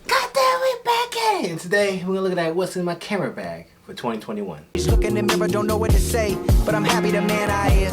God damn, we back at it! And today we're looking at what's in my camera bag for 2021. Just look in the mirror, don't know what to say, but I'm happy the man I is.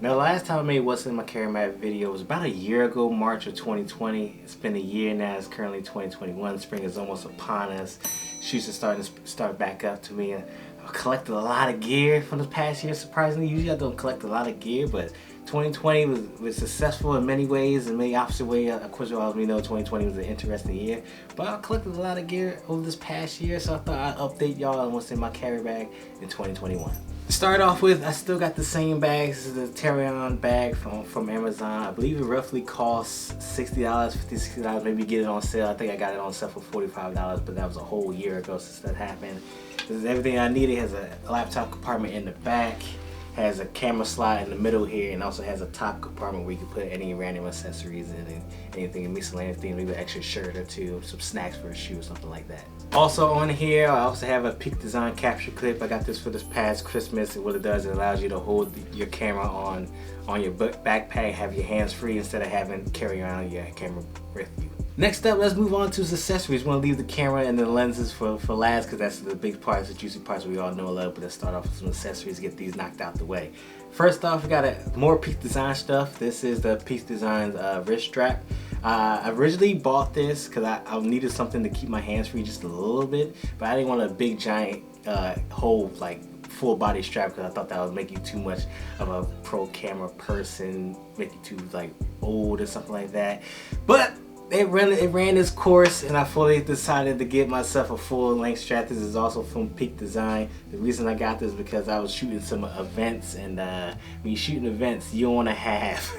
Now, the last time I made what's in my camera bag video was about a year ago, March of 2020. It's been a year now. It's currently 2021. Spring is almost upon us. Shoots are starting to start back up to me. I've collected a lot of gear from this past year. Surprisingly, usually I don't collect a lot of gear, but 2020 was successful in many ways, in many opposite ways. Of course, as we know, 2020 was an interesting year, but I collected a lot of gear over this past year, so I thought I'd update y'all on what's in my carry bag in 2021. To start off with, I still got the same bag. This is the Tamron bag from Amazon. I believe it roughly costs $60, $50, $60. Maybe get it on sale. I think I got it on sale for $45, but that was a whole year ago since that happened. This is everything I needed. It has a laptop compartment in the back, has a camera slot in the middle here, and also has a top compartment where you can put any random accessories in and anything, miscellaneous thing, maybe an extra shirt or two, some snacks for a shoe or something like that. Also on here, I also have a Peak Design capture clip. I got this for this past Christmas, and what it does, it allows you to hold your camera on your backpack, have your hands free instead of having to carry around your camera with you. Next up, let's move on to accessories. We're gonna leave the camera and the lenses for last, because that's the big parts, the juicy parts we all know and love. But let's start off with some accessories, get these knocked out the way. First off, we got more Peak Design stuff. This is the Peak Design wrist strap. I originally bought this because I needed something to keep my hands free just a little bit, but I didn't want a big giant whole like full body strap, because I thought that would make you too much of a pro camera person, make you too like old or something like that. But it ran its course, and I fully decided to get myself a full length strap. This is also from Peak Design. The reason I got this is because I was shooting some events, and when you're shooting events, you don't want to have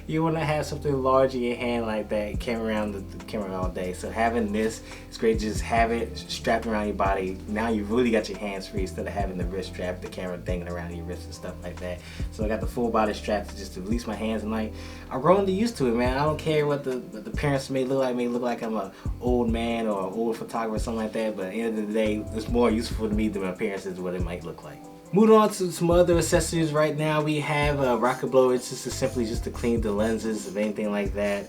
you want to have something large in your hand like that. You carry around the camera all day. So having this, it's great. Just have it strapped around your body. Now you really got your hands free instead of having the wrist strap, the camera dangling around your wrist and stuff like that. So I got the full body strap to just release my hands, and like I've grown used to it, man. I don't care what the parents may look like I'm an old man or an old photographer or something like that. But at the end of the day, it's more useful to me than my parents is what it might look like. Moving on to some other accessories. Right now we have a rocket blower. It's just simply just to clean the lenses of anything like that.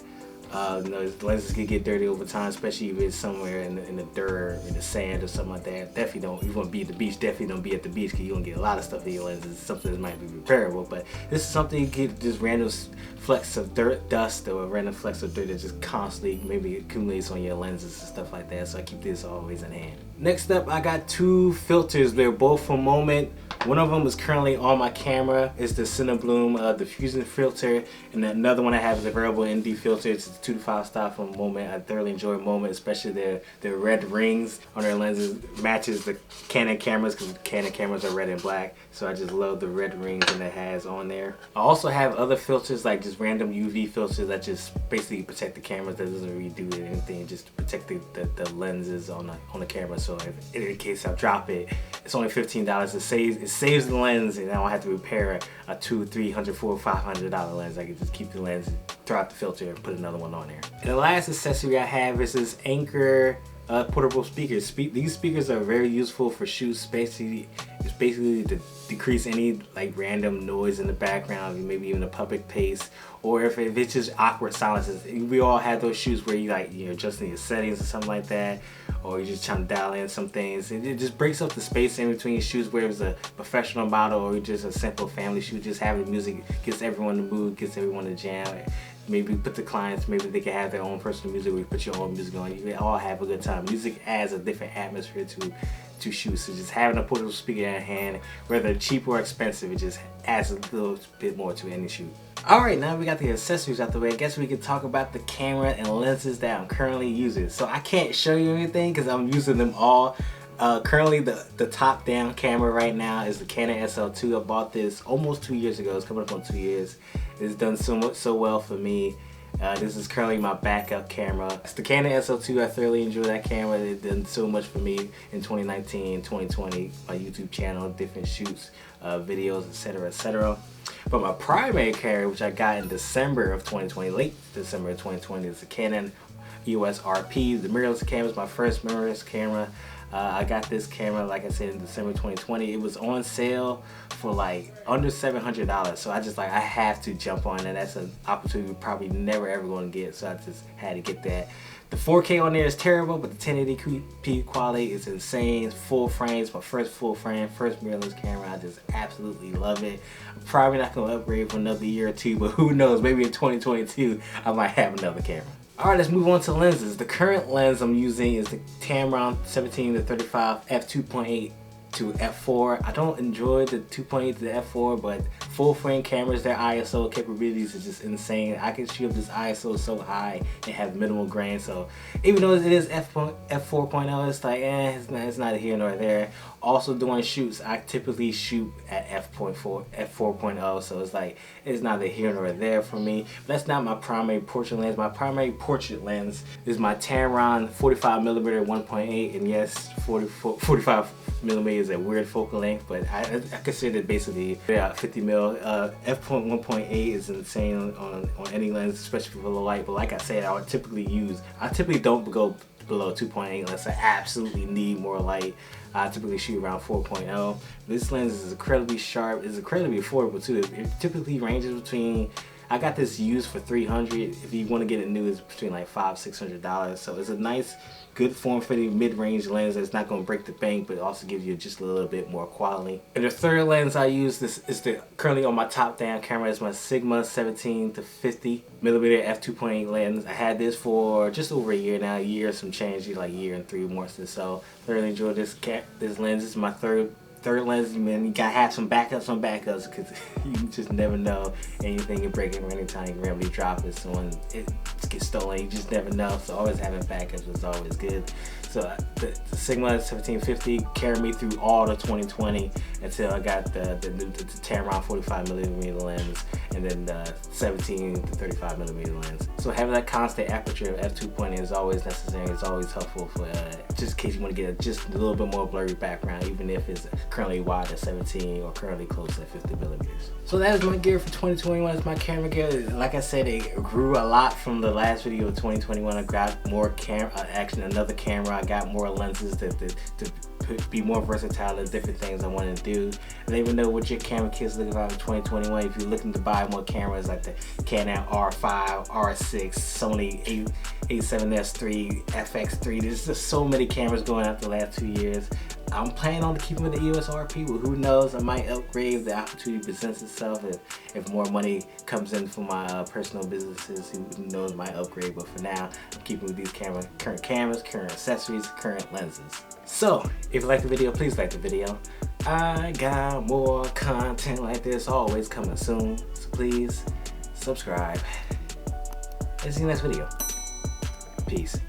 You know, the lenses can get dirty over time, especially if it's somewhere in the dirt, in the sand or something like that. Definitely don't, if you want to be at the beach, definitely don't be at the beach, because you're going to get a lot of stuff in your lenses. Something that might be repairable, but this is something you get just random flecks of dirt, dust, or random flecks of dirt that just constantly maybe accumulates on your lenses and stuff like that. So I keep this always in hand. Next up, I got two filters. They're both from Moment. One of them is currently on my camera. It's the Cinebloom diffusion filter, and another one I have is a variable ND filter. It's a 2 to 5 star from Moment. I thoroughly enjoy Moment, especially their red rings on their lenses matches the Canon cameras, because Canon cameras are red and black. So I just love the red rings that it has on there. I also have other filters, like just random UV filters that just basically protect the cameras. That doesn't really do anything, just to protect the lenses on the camera. So if in case I drop it, it's only $15. It saves the lens, and I don't have to repair a $200, $300, $400, $500 lens. I can just keep the lens, throw out the filter, and put another one on there. And the last accessory I have is this Anchor portable speakers. These speakers are very useful for shoots. It's basically to decrease any like random noise in the background, maybe even a public place, or if it's just awkward silences. We all have those shoots where you're adjusting your settings or something like that, or you're just trying to dial in some things. It just breaks up the space in between your shoots, whether it's a professional model or just a simple family shoot. Just having music gets everyone in the mood, gets everyone to jam. Maybe put the clients, maybe they can have their own personal music, or you put your own music on. You all have a good time. Music adds a different atmosphere to shoots. So just having a portable speaker in hand, whether cheap or expensive, it just adds a little bit more to any shoot. Alright, now we got the accessories out the way. I guess we can talk about the camera and lenses that I'm currently using. So I can't show you anything because I'm using them all. Currently the top down camera right now is the Canon SL2. I bought this almost 2 years ago. It's coming up on 2 years. It's done so well for me. This is currently my backup camera. It's the Canon SL2. I thoroughly enjoy that camera. It done so much for me in 2019, 2020. My YouTube channel, different shoots, videos, etc., etc. But my primary camera, which I got in December of 2020, late December of 2020, is the Canon EOS RP. The mirrorless camera is my first mirrorless camera. I got this camera, like I said, in December 2020. It was on sale for like under $700. So I have to jump on, and that's an opportunity we're probably never ever going to get. So I just had to get that. The 4K on there is terrible, but the 1080p quality is insane. Full frames, my first full frame, first mirrorless camera. I just absolutely love it. I'm probably not going to upgrade for another year or two, but who knows? Maybe in 2022 I might have another camera. Alright, let's move on to lenses. The current lens I'm using is the Tamron 17-35 f2.8 to f4. I don't enjoy the 2.8 to the f4, but full frame cameras, their ISO capabilities is just insane. I can shoot up this ISO so high and have minimal grain. So even though it is f4.0, it's like it's not here nor there. Also doing shoots, I typically shoot at f4.0, so it's like it's neither here nor there for me. But that's not my primary portrait lens. My primary portrait lens is my Tamron 45mm 1.8, and yes, 45mm is a weird focal length, but I consider it basically 50mm. f1.8 is insane on any lens, especially for low light. But like I said, I typically don't go below 2.8 unless I absolutely need more light. I typically shoot around 4.0. This lens is incredibly sharp. It's incredibly affordable too. It typically ranges between, I got this used for $300. If you want to get it new, it's between like $500-$600. So it's a nice, good form-fitting mid-range lens that's not going to break the bank, but it also gives you just a little bit more quality. And the third lens I use, this is currently on my top-down camera, is my Sigma 17-50mm f2.8 lens. I had this for just over a year now, a year some change, like a year and 3 months or so. Thoroughly enjoyed this lens. This is my third lens. Man, you gotta have some backups on backups, because you just never know, anything can break it anytime. You can randomly drop it, so when it gets stolen, you just never know. So always having backups is always good. So the Sigma 1750 carried me through all of 2020 until I got the Tamron 45mm lens, and then the 17-35mm lens. So having that constant aperture of f2.8 is always necessary. It's always helpful for just in case you want to get just a little bit more blurry background, even if it's currently wide at 17 or currently close at 50mm. So that is my gear for 2021. It's my camera gear. Like I said, it grew a lot from the last video of 2021. I got more another camera. I got more lenses to be more versatile to different things I want to do. Let me know what your camera kit's looking like in 2021. If you're looking to buy more cameras like the Canon R5, R6, Sony a7S III, FX3. There's just so many cameras going out the last 2 years. I'm planning on keeping the EOS RP, but who knows, I might upgrade if the opportunity presents itself, if more money comes in for my personal businesses. Who knows, I might upgrade, but for now, I'm keeping with these current cameras, current accessories, current lenses. So, if you like the video, please like the video. I got more content like this always coming soon, so please subscribe. And see you next video. Peace.